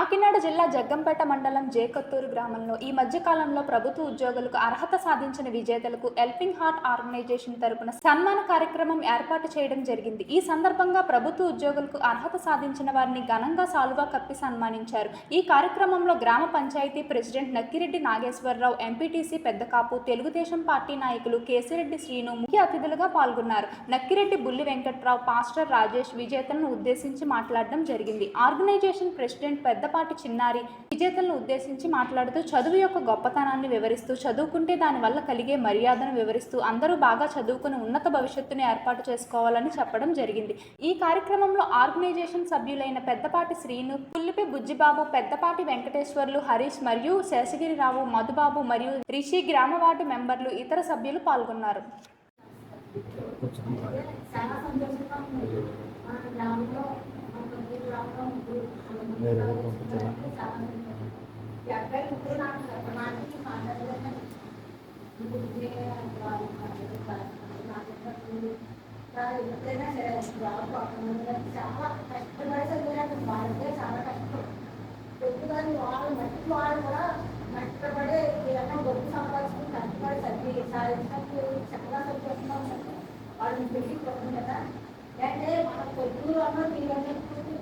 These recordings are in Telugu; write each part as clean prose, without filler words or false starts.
కాకినాడ జిల్లా జగ్గంపేట మండలం జేకొత్తూరు గ్రామంలో ఈ మధ్యకాలంలో ప్రభుత్వ ఉద్యోగులకు అర్హత సాధించిన విజేతలకు హెల్పింగ్ హార్ట్ ఆర్గనైజేషన్ తరపున సన్మాన కార్యక్రమం ఏర్పాటు చేయడం జరిగింది. ఈ సందర్భంగా ప్రభుత్వ ఉద్యోగులకు అర్హత సాధించిన వారిని ఘనంగా సాలువా కప్పి సన్మానించారు. ఈ కార్యక్రమంలో గ్రామ panchayat president Nakkireddy Nageswararao, MPTC Peddakapu, Telugu Desam party నాయకులు కేసిరెడ్డి శ్రీను ముఖ్య అతిథులుగా పాల్గొన్నారు. నక్కిరెడ్డి బుల్లి వెంకట్రావు, పాస్టర్ రాజేష్ విజేతలను ఉద్దేశించి మాట్లాడడం జరిగింది. ఆర్గనైజేషన్ ప్రెసిడెంట్ పెద్దపాటి చిన్నారి విజేతలను ఉద్దేశించి మాట్లాడుతూ చదువు యొక్క గొప్పతనాన్ని వివరిస్తూ, చదువుకుంటే దానివల్ల కలిగే మర్యాదను వివరిస్తూ అందరూ బాగా చదువుకుని ఉన్నత భవిష్యత్తును ఏర్పాటు చేసుకోవాలని చెప్పడం జరిగింది. ఈ కార్యక్రమంలో ఆర్గనైజేషన్ సభ్యులైన పెద్దపాటి శ్రీను, పుల్లిపి బుజ్జిబాబు, పెద్దపాటి వెంకటేశ్వర్లు, హరీష్ మరియు శేషగిరిరావు, మధుబాబు మరియు రిషి, గ్రామ వార్డు మెంబర్లు, ఇతర సభ్యులు పాల్గొన్నారు. ఎప్పుడైనా సరే చాలా కష్టపడి వాళ్ళకే చాలా కష్టం పెట్టుదని వాళ్ళు మట్టి వాళ్ళు కూడా కష్టపడి ఏదైనా గొప్ప సంపాదించుకుని కష్టపడి చదివి సాధించినట్టు చాలా సంతోషంగా ఉంటుంది. వాళ్ళు పెళ్లి పోతుంది కదా. అంటే మన పొద్దు అన్న తీరని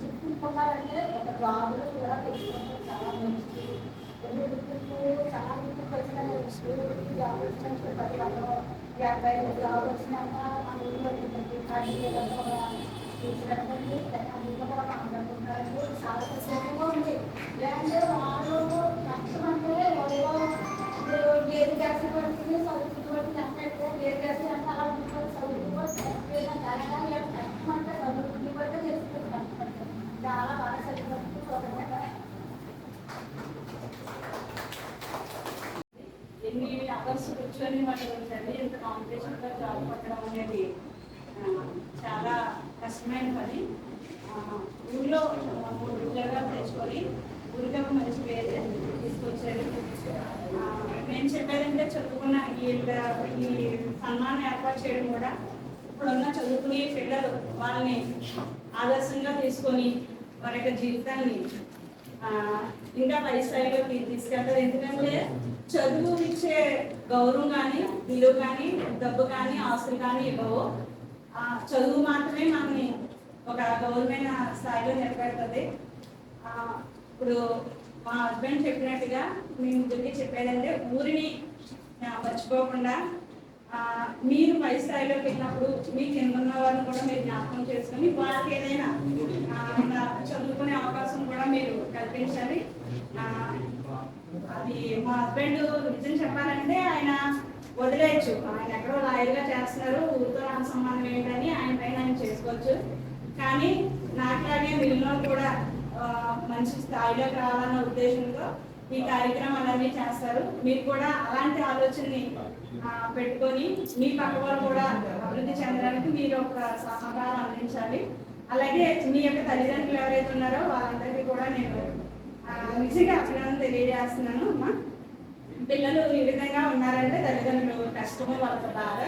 చెప్పుకోవాలంటే ఒక జాబులు కూడా తెచ్చుకుంటే చాలా మంచిది. ఎన్ని గుర్తింపు చాలా గుర్తింపు వచ్చిన జాబ్ వచ్చినట్టు 50 జాబ్ వచ్చినాక మన ఊళ్ళో తీసుకురండి అందులో కూడా మాట్లాడుకుంటారు. చాలా సంతోషంగా ఉంది. లేదంటే వాళ్ళు కష్టం అంటే ఏది గ్యాస్ పడుతుంది చదువుతుంది బట్టి అన్నట్టు ఏది గ్యాస్ అంటే అలా ఉంటుంది. చదువుతుంది కష్టం అంటే చదువుతుంది బట్టి తెలుస్తుంది. కష్టపడుతుంది చాలా బాగా చదువుతుంది. ఎన్ని అవర్స్ కూర్చొని వాళ్ళు చదివి ఇంత కాంపిటీషన్గా జాబ్ పట్టడం అనేది చాలా కష్టమైన పని. ఊళ్ళో 3 ఉద్యోగాలు తెచ్చుకొని ఊరికే మంచి పేరు తీసుకొచ్చారు. నేను చెప్పేదంటే చదువుకున్న ఈ సన్మానం ఏర్పాటు చేయడం కూడా ఇప్పుడున్న చదువుకునే పిల్లలు వాళ్ళని ఆదర్శంగా తీసుకొని వారి యొక్క జీవితాన్ని ఇంకా పై స్థాయిలోకి తీసుకెళ్తారు. ఎందుకంటే చదువు ఇచ్చే గౌరవం కానీ, విలువ కానీ, డబ్బు కానీ, ఆస్తులు కానీ ఇవ్వవు. చదువు మాత్రమే మనని ఒక గౌరవమైన స్థాయిలో నిలబెడుతుంది. ఇప్పుడు మా హస్బెండ్ చెప్పినట్టుగా మేము ముందుకి చెప్పేదంటే ఊరిని మర్చిపోకుండా మీరు పై స్థాయిలోకి వెళ్ళినప్పుడు మీ కింద ఉన్న వారిని కూడా మీరు జ్ఞాపకం చేసుకుని వాళ్ళకి ఏదైనా చదువుకునే అవకాశం కూడా మీరు కల్పించాలి. అది మా హస్బెండ్ నిజం చెప్పాలంటే ఆయన వదిలేయచ్చు. ఆయన ఎక్కడో లాయర్గా చేస్తున్నారు, ఊరితో నాకు సంబంధం ఏంటని ఆయన పైన ఆయన చేసుకోవచ్చు. కానీ నాట్లాగే వీళ్ళలో కూడా మంచి స్థాయిలోకి రావాలన్న ఉద్దేశంతో ఈ కార్యక్రమాలన్నీ చేస్తారు. మీరు కూడా అలాంటి ఆలోచనని పెట్టుకొని మీ పక్క వాళ్ళు కూడా అభివృద్ధి చెందడానికి మీరు ఒక సహకారం అందించాలి. అలాగే మీ యొక్క తల్లిదండ్రులు ఎవరైతే ఉన్నారో వాళ్ళందరికీ కూడా నేను నిజంగా అభినందన తెలియజేస్తున్నాను. అమ్మా, పిల్లలు ఈ విధంగా ఉన్నారంటే తల్లిదండ్రులు కష్టము, వాళ్ళకి బాధ.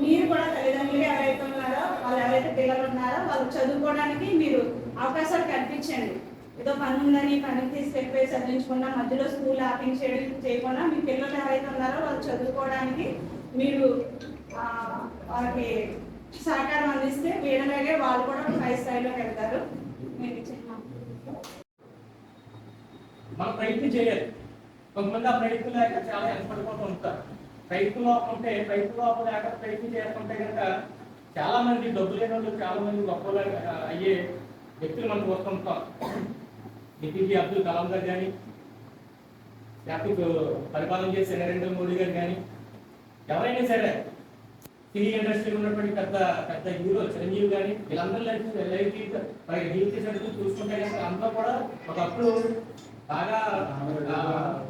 మీరు కూడా తల్లిదండ్రులు ఎవరైతే ఉన్నారో వాళ్ళు ఎవరైతే పిల్లలు ఉన్నారో వాళ్ళు చదువుకోవడానికి మీరు అవకాశాలు కల్పించండి. ఏదో పని ఉందని పనికి తీసుకెళ్ళిపోయి చదివించకుండా మధ్యలో స్కూల్ ఆపింగ్ చేయకుండా మీ పిల్లలు ఎవరైతే ఉన్నారో వాళ్ళు చదువుకోవడానికి మీరు వాళ్ళకి సహకారం అందిస్తే వీళ్ళలాగే వాళ్ళు కూడా పై స్థాయిలోకి వెళ్తారు. మనం ప్రయత్నం చేయాలి. కొంతమంది ఆ ప్రయత్నం లేక చాలా వెనపడిపోతూ ఉంటారు. ప్రయత్నం లోపం ఉంటే ప్రయత్నం లోపం లేక ప్రయత్నం చేసుకుంటే కనుక చాలా మంది డబ్బు లేని వాళ్ళు, చాలా మంది గొప్ప అయ్యే వ్యక్తులు మనం చూస్తుంటాం. ఏపీజే అబ్దుల్ కలాం గారు కానీ, లేకపోతే పరిపాలన చేసే నరేంద్ర మోడీ గారు కానీ, ఎవరైనా సరే సినీ ఇండస్ట్రీలో ఉన్నటువంటి పెద్ద పెద్ద హీరో చిరంజీవి కానీ, వీళ్ళందరూ లైఫ్ జీవిత చరిత్ర చూసుకుంటే కనుక అందరూ కూడా ఒకప్పుడు బాగా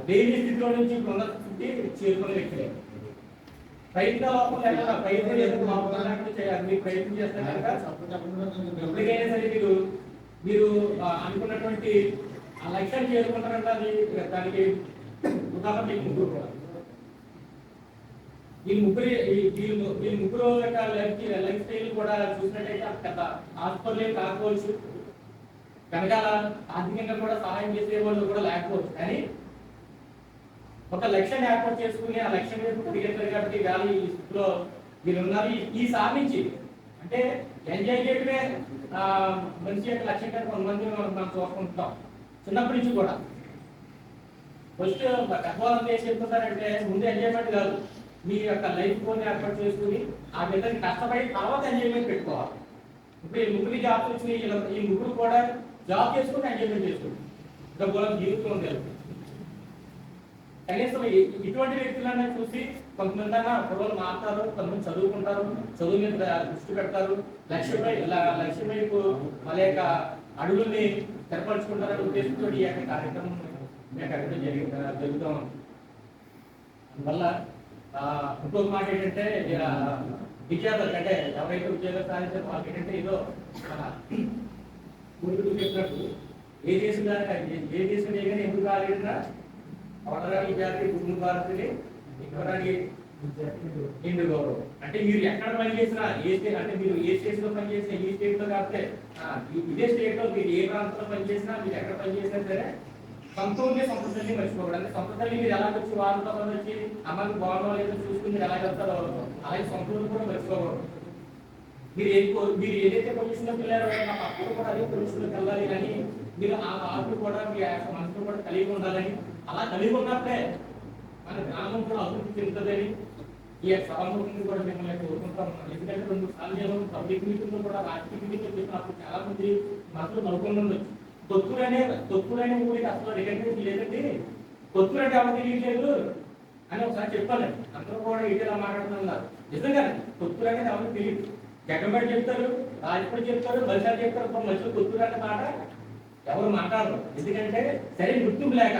డైలీ స్థితిలో నుంచి ఉన్నత స్థితి చేరుకునే వ్యక్తులే. ప్రయత్న లోపం లేకుండా ప్రయత్నం చేయాలి. మీరు ప్రయత్నం చేస్తే కనుక ఎప్పటికైనా సరే మీరు అనుకున్నటువంటి ఆ లక్ష్యాన్ని చేరుకుంటారంటే అది దానికి ఉదాహరణ ఈ ముగ్గురు యొక్క లైఫ్ స్టైల్ కూడా చూసినట్టయితే పెద్ద ఆస్పర్యం కాకపోవచ్చు. వెనకాల ఆర్థికంగా కూడా సహాయం చేసే వాళ్ళు కూడా లేకపోవచ్చు, కానీ ఒక లక్ష్యాన్ని ఏర్పాటు చేసుకుని ఆ లక్ష్యం మీద పరిగెత్తారు కాబట్టి ఇవాళ ఈ స్థితిలో మీరు ఉన్నారు. ఈసారి నుంచి అంటే ఎంజాయ్ చేయడమే మనిషి యొక్క లక్ష్యం కానీ కొంతమంది మనం చూసుకుంటాం చిన్నప్పటి నుంచి కూడా. ఫస్ట్ పెద్దవాళ్ళంతా ఏం చెప్తుంటారంటే ముందు ఎంజాయ్మెంట్ కాదు, మీ యొక్క లైఫ్ కొన్ని ఏర్పాటు చేసుకుని ఆ విధంగా కష్టపడి తర్వాత ఎంజాయ్మెంట్ పెట్టుకోవాలి. ఇప్పుడు ఈ ముగ్గురు జాబ్ వచ్చిన ఈ ముగ్గురు కూడా జాబ్ చేసుకుని ఎంజాయ్మెంట్ చేసుకుంటారు, ఇంకా జీవితం ఉంది. కనీసం ఇటువంటి వ్యక్తులన్నా చూసి కొంతమంది అన్నా పిల్లలు మారుతారు, కొంతమంది చదువుకుంటారు, చదువు మీద దృష్టి పెడతారు, లక్ష్యం వైపు వాళ్ళ యొక్క అడుగుల్ని తెరపరుచుకుంటారనే ఉద్దేశంతో ఈ యొక్క కార్యక్రమం జరుగుతాం. అందువల్ల ఇంకొక మాట ఏంటంటే విద్యార్థులకు అంటే ఎవరైతే ఉద్యోగాలు సాధించారో వాళ్ళకి ఏంటంటే ఏదో ముందుకు చెప్పినట్టు ఏ దేశం కానీ ఎందుకు రాలేదురా అవతరానికి విద్యార్థి ముందు భారతిని ఇక్కడానికి ఇందు గౌరవం. అంటే మీరు ఎక్కడ పని చేసినా అంటే మీరు ఏ స్టేట్ లో పని చేసినా ఈ స్టేట్ లో కాకపోతే ఇదే స్టేట్ లో మీరు ఏ ప్రాంతంలో పని చేసినా మీరు ఎక్కడ పని చేసినా సరే సొంతంగా సొంత తల్లి మర్చిపోకూడదు. అంటే సొంత తల్లి మీరు ఎలా వచ్చి వాళ్ళతో పని వచ్చి అమ్మకి బాగుండో లేదో చూసుకుని మీరు ఎలా వెళ్తారో అలాగే సొంత కూడా మర్చిపోకూడదు. మీరు ఏదైతే పొజిషన్లోకి వెళ్ళారో మా పక్కన కూడా అదే పొజిషన్లోకి వెళ్ళాలి, కానీ మీరు ఆ మార్పు కూడా మీ మనసులో కూడా కలిగి ఉండాలని, అలా కలిగి ఉన్నప్పుడే మన గ్రామం కూడా అభివృద్ధి చెందుతుందని ఈ యొక్క సభాముఖంగా కూడా మిమ్మల్ని కోరుకుంటా ఉన్నాను. ఎందుకంటే 2 సార్లు పబ్లిక్ మీటింగ్ లో కూడా రాజకీయ మీటింగ్ చెప్పినప్పుడు చాలా మంది మనసులో నవ్వుకుండా ఉండొచ్చు. తొత్తులు అనే ఊరికి అసలు రికగ్నైజ్ లేదండి, తొత్తులు అంటే ఎవరు తెలియలేదు అని ఒకసారి చెప్పాలి. అందరూ కూడా ఇటీలా మాట్లాడుతున్నారు. నిజంగా తొత్తులు అనేది ఎవరికి తెలియదు. జగన్పేట చెప్తారు, రాజపేట చెప్తారు, బలిసారి చెప్తారు, మధ్యలో తొత్తులు అనే మాట ఎవరు మాట్లాడరు. ఎందుకంటే సరైన గుర్తింపు లేక.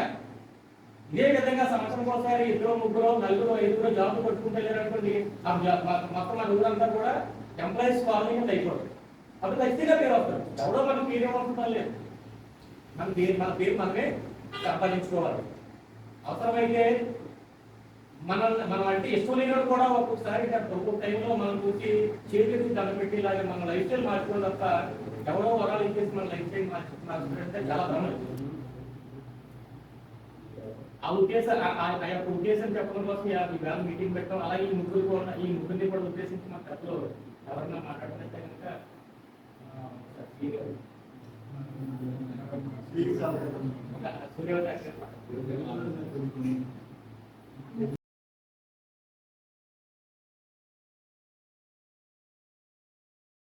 ఇదే విధంగా సంవత్సరం ఒకసారి 2, 3, 4, 5 జాబ్లు పట్టుకుంటే అనుకోండి, మొత్తం మన ఊరంతా కూడా ఎంప్లాయీస్ ఫాలోయింగ్ అయిపోతుంది. అప్పుడు ఖచ్చితంగా పేరు వస్తారు. ఎవరో మనకు పేరు ఏమవుతుంటారు లేదు, మన పేరు మనమే సంపాదించుకోవాలి. అవసరమైతే మనం అంటే ఇష్టం లేని కూడా ఒక్కొక్కసారి ఒక్కొక్క టైంలో మనం చూసి చేతి దండ పెట్టి ఇలాగే మన లైఫ్ స్టైల్ మార్చుకోవడం తప్ప ఎవరో వరాలు ఇచ్చేసి మన లైఫ్ స్టైల్ మార్చుకుంటే చాలా భ్రమ. ఆ యొక్క ఉద్దేశం చెప్పడం కోసం ఇవాళ మీటింగ్ పెట్టడం, అలాగే ఈ ముగ్గురిని కూడా ఉద్దేశించి మన కథలో ఎవరన్నా మాట్లాడినట్టే కనుక సూర్యవత